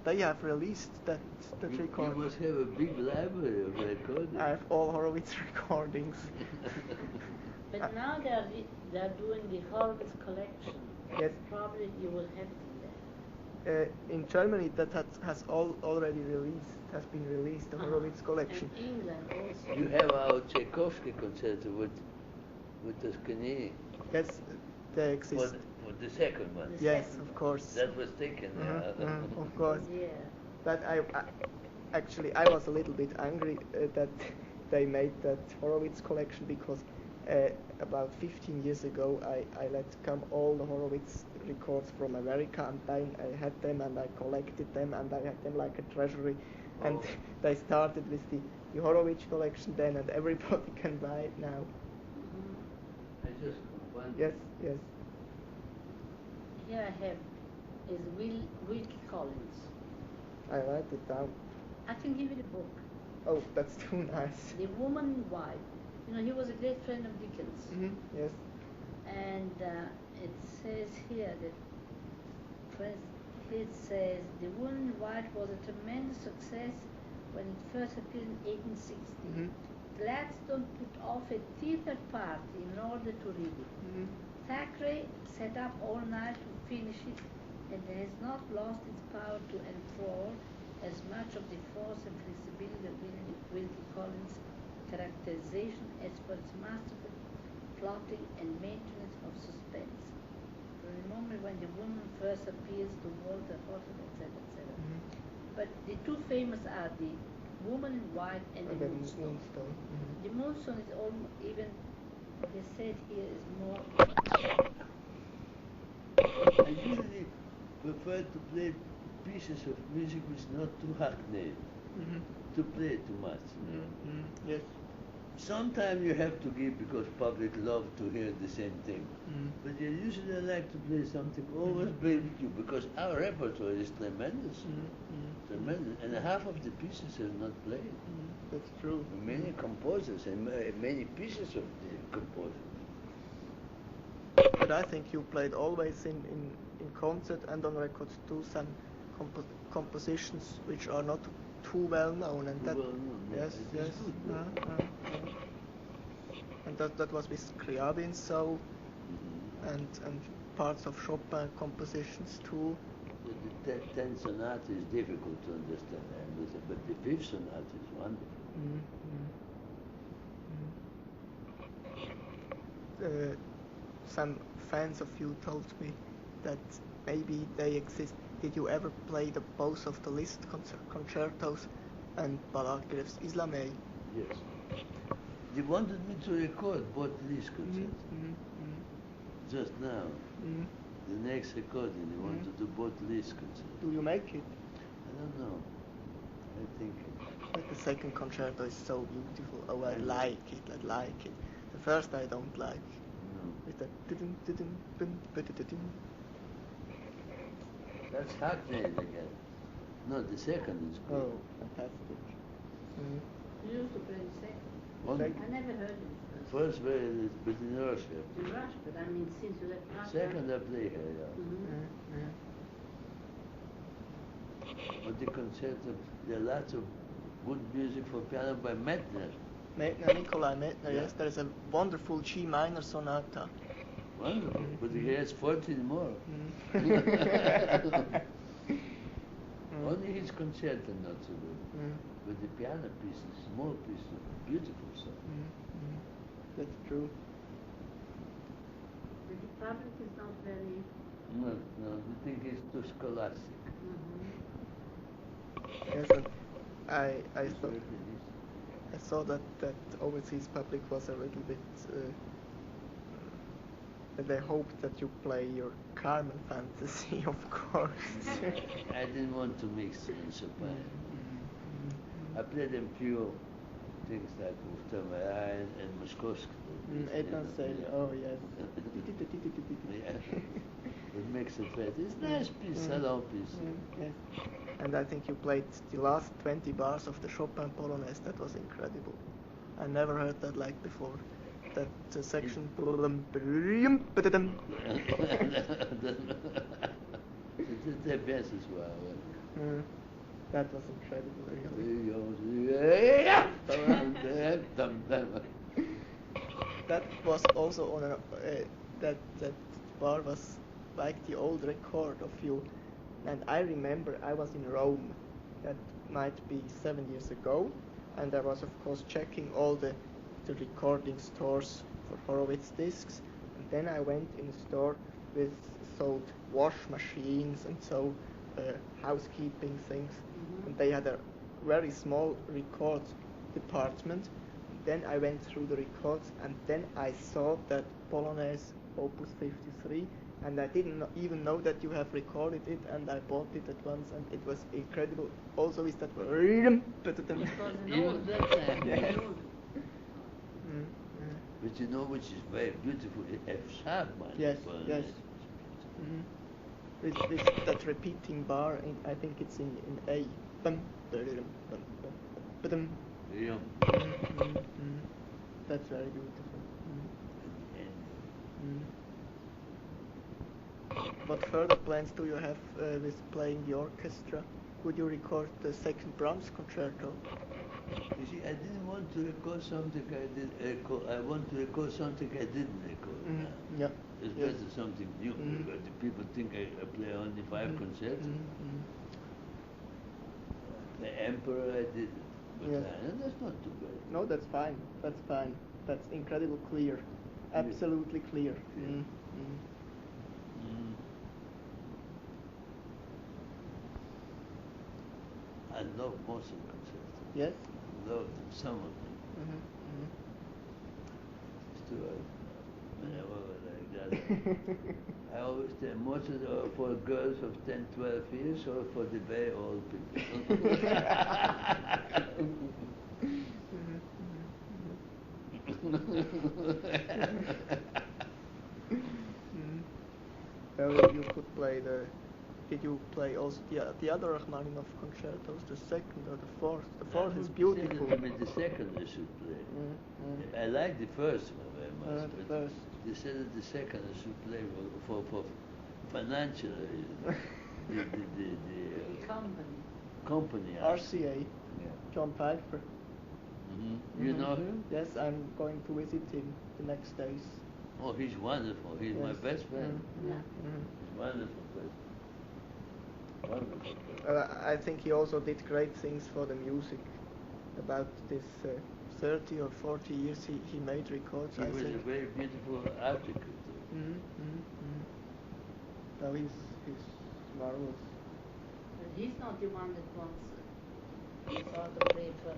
they have released that record. You must have a big library of recordings. I have all Horowitz recordings. But now they are doing the Horowitz collection. Yes. Probably you will have it in there. In Germany, that has already been released, the Horowitz collection. And England also. You have our Tchaikovsky concerto with Toscanini. Yes, they exist. For the second one. Yes, of course. That was taken. Of course. Yeah. But I was a little bit angry that they made that Horowitz collection because about 15 years ago I let come all the Horowitz records from America, and then I had them and I collected them and I had them like a treasury. And they started with the Horowitz collection then, and everybody can buy it now. I just one. Yes. Here I have is Wilkie Collins. I write it down. I can give you the book. Oh, that's too nice. The Woman in White. He was a great friend of Dickens. Yes. And it says here that The Woman in White was a tremendous success when it first appeared in 1860. Gladstone put off a theatre party in order to read it. Thackeray sat up all night to finish it, and it has not lost its power to enthrall as much of the force and flexibility of Wilkie Collins' characterization as for its masterful plotting and maintenance of suspense. From the moment when the woman first appears to Walter Horton, etc., etc. But the two famous are the Woman in White and the Moonstone. The Moonstone is almost even, they said here, is more. I usually prefer to play pieces of music which is not too hackneyed, to play too much. Yes. Sometimes you have to give because public love to hear the same thing. But I usually like to play something always play with you because our repertoire is tremendous. Tremendous. And half of the pieces are not played. That's true. Many composers and many pieces of the composers. But I think you played always in concert and on record too some compositions which are not too well known, and that yes. And that was with Scriabin, so and parts of Chopin compositions too. The 10th sonata is difficult to understand, but the 5th sonata is wonderful. Some fans of you told me that maybe they exist. Did you ever play both of the Liszt concertos and Balakiev's Islamey? Yes. They wanted me to record both Liszt concerts. Just now. The next recording, they want to do both Liszt concerts. Do you make it? I don't know. I think But the second concerto is so beautiful. Oh, I like it. The first I don't like. No. With that That's hackneyed again. No, the second is good. Oh, fantastic. You used to play the second. One, I never heard it. first very, but in Russia. In Russia, but I mean, since you left Russia. Second I play here, yeah. But the concerto, there are lots of good music for piano by Mettner. Nikolai Mettner, yes. There is a wonderful G minor sonata. Wonderful, but he has 14 more. Only his concerto not so good. But the piano pieces, small pieces, beautiful stuff. That's true. But the public is not very. No, the thing is too scholastic. Yes, and I saw that overseas public was a little bit. They hoped that you play your Carmen Fantasy, of course. I didn't want to mix in Chopin. I played a few things like Uftamara and Moskovsky. Oh yes. It makes it better. It's a nice piece, a long piece. Yes. And I think you played the last 20 bars of the Chopin Polonaise. That was incredible. I never heard that like before. That section. The best as well. That was incredible, really. That was also on that bar was like the old record of you. And I remember I was in Rome. That might be 7 years ago, and I was of course checking all the recording stores for Horowitz discs. And then I went in a store with sold wash machines and so housekeeping things. And they had a very small record department. Then I went through the records, and then I saw that Polonaise Opus 53, and I didn't even know that you have recorded it, and I bought it at once, and it was incredible. Also with that Even that time. Yes. But you know which is very beautiful, F sharp one. Yes, yes. With that repeating bar, I think it's in A. Bum, ba-dum, bum, bum, ba-dum. Yeah. That's very beautiful. What further plans do you have with playing the orchestra? Would you record the second Brahms concerto? You see, I didn't want to record something I did record. I want to record something I didn't record. Yeah. It's better something new. Because the people think I play only 5 concerts. The Emperor I did. But that's not too bad. No, that's fine. That's fine. That's incredibly clear. Absolutely clear. Yeah. I love most of the concerts. Yes? I love them, some of them. Still, whenever like that. I always tell most of them are for girls of 10, 12 years or for the very old people. Well, you could play Did you play also the other Rachmaninoff concertos, the second or the fourth? The fourth is beautiful. The second I should play. I like the first one very much. The first. They said that the second I should play for financial reasons. the company. RCA. Yeah. John Piper. You know him? Yes, I'm going to visit him the next days. Oh, he's wonderful. He's my best friend. He's wonderful person. I think he also did great things for the music. About this 30 or 40 years he made records. He was a very beautiful article. No, he's marvelous. But he's not the one that wants sort of play for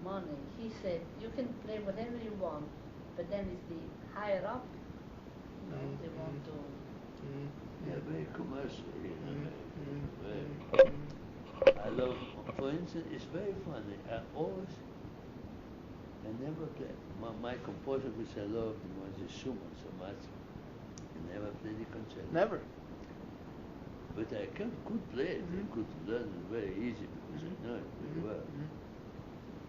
money. He said you can play whatever you want, but then it's the higher up. They want to. Yeah, very commercial. I love, for instance, it's very funny. I never play. My composer, which I love the most, is Schumann so much. I never played the concerto. Never. But I could play it. I could learn it very easy because I know it very well.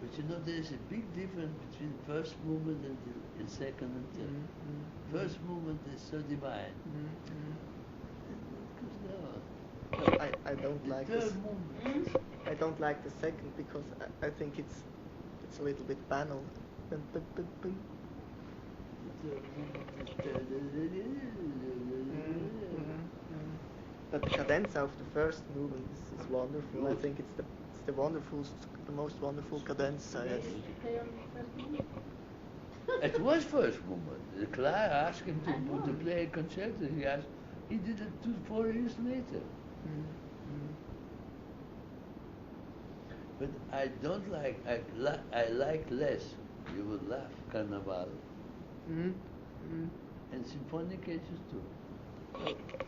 But you know, there is a big difference between first movement and second and third. First movement is so divine. I don't like this. I don't like the second because I think it's a little bit banal. But the cadenza of the first movement is wonderful. I think it's the most wonderful cadenza. Yes. It was first movement. The Clara asked him to play a concerto. He did it 4 years later. But I don't like. I like less. You would laugh, Carnaval. And symphonications too.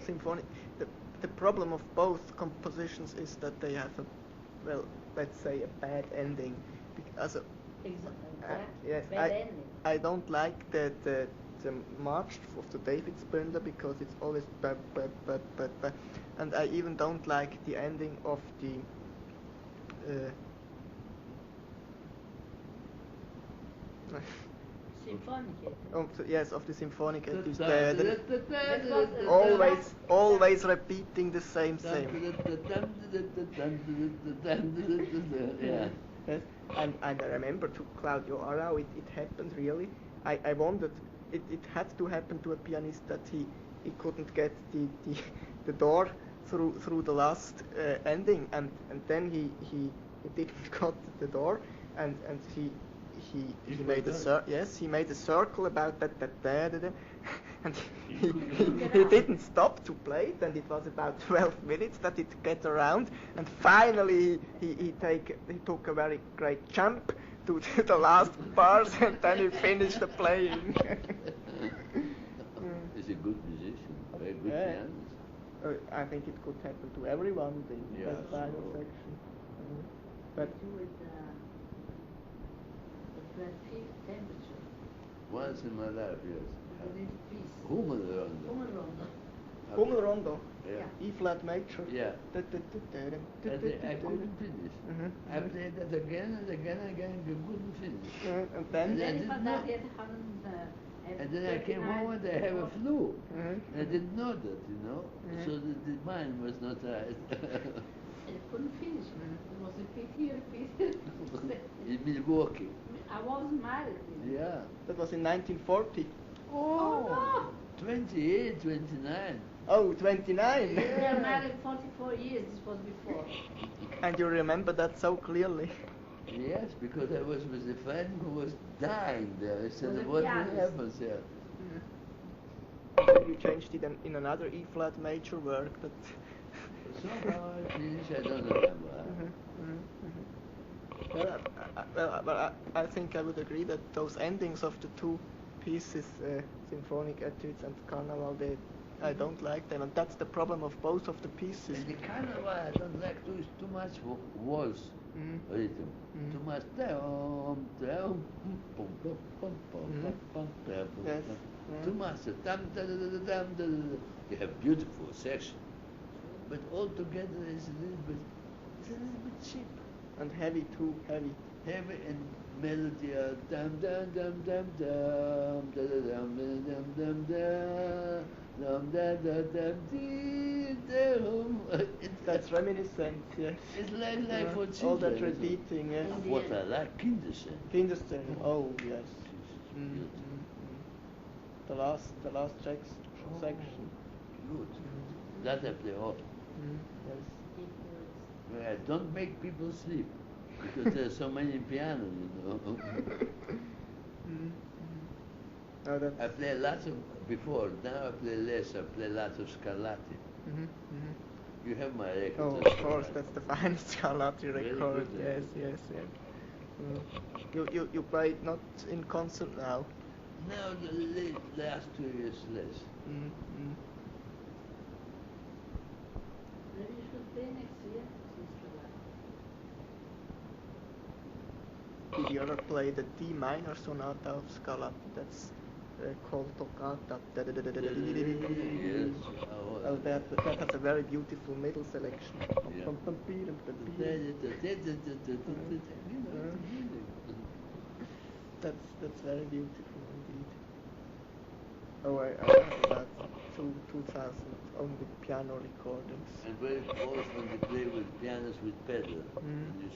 Symphonic. The problem of both compositions is that they have let's say a bad ending. Because yes, I don't like the march of the Davidsbündler because it's always and I even don't like the ending of the Symphonic. Yes, of the symphonic etudes. was Always repeating the same. Yeah. Yes, and I remember to Claudio Arau, it happened really. I wondered, it had to happen to a pianist that he couldn't get the door through the last ending, and then he didn't got the door, and he made he made a circle about that and he didn't stop to play it, and it was about 12 minutes that it get around, and finally he took a very great jump to the last bars, and then he finished the playing. He's a good musician, very good pianist. I think it could happen to everyone in the final section. But the peak temperature. Once in my life, yes. A little piece. Hummelrondo. Hummelrondo. Yeah. E flat major. Yeah. I I couldn't finish. I played that again and again and again, I couldn't finish. And then? And then I came home and I have a flu. I didn't know that, you know. So the mind was not right. I couldn't finish. It was a pity. In Milwaukee. I wasn't married. Yeah. That was in 1940. Oh, 28, 29. Oh, 29. no! We are married 44 years. This was before. And you remember that so clearly. Yes, because I was with a friend who was dying there. I said, Was a what pianist. happens here? You changed it in another E flat major work. That. Somehow I finished, I don't remember. Well, I think I would agree that those endings of the two pieces, symphonic etudes and carnival, I don't like them, and that's the problem of both of the pieces. And the carnival I don't like too is too much waltz rhythm. Too much Yes. Too much you have beautiful section, but altogether it's a little bit cheap. And heavy too, heavy. Heavy and melody dum dum dum dum dum dum dum dum dum dum dum. That's reminiscent, yes. It's like for children. All that repeating, yes. What I like, Kindersen. Kindersen, oh yes. The last section. Good. That I play often. Yes. Where I don't make people sleep because there's so many pianos, you know. Oh, that's I play lots of before. Now I play less. I play lots of Scarlatti. You have my record. Oh, of course, that's the finest Scarlatti record. Good, Yes. You play it not in concert now. Now the last 2 years less. Maybe you should play next year. Did you ever play the D minor sonata of Scarlatti? That's called Toccata. Yes. Oh, that has a very beautiful middle selection. That's very beautiful indeed. Oh, I have about 2,000 only piano recordings. And very often they play with pianos with pedal. You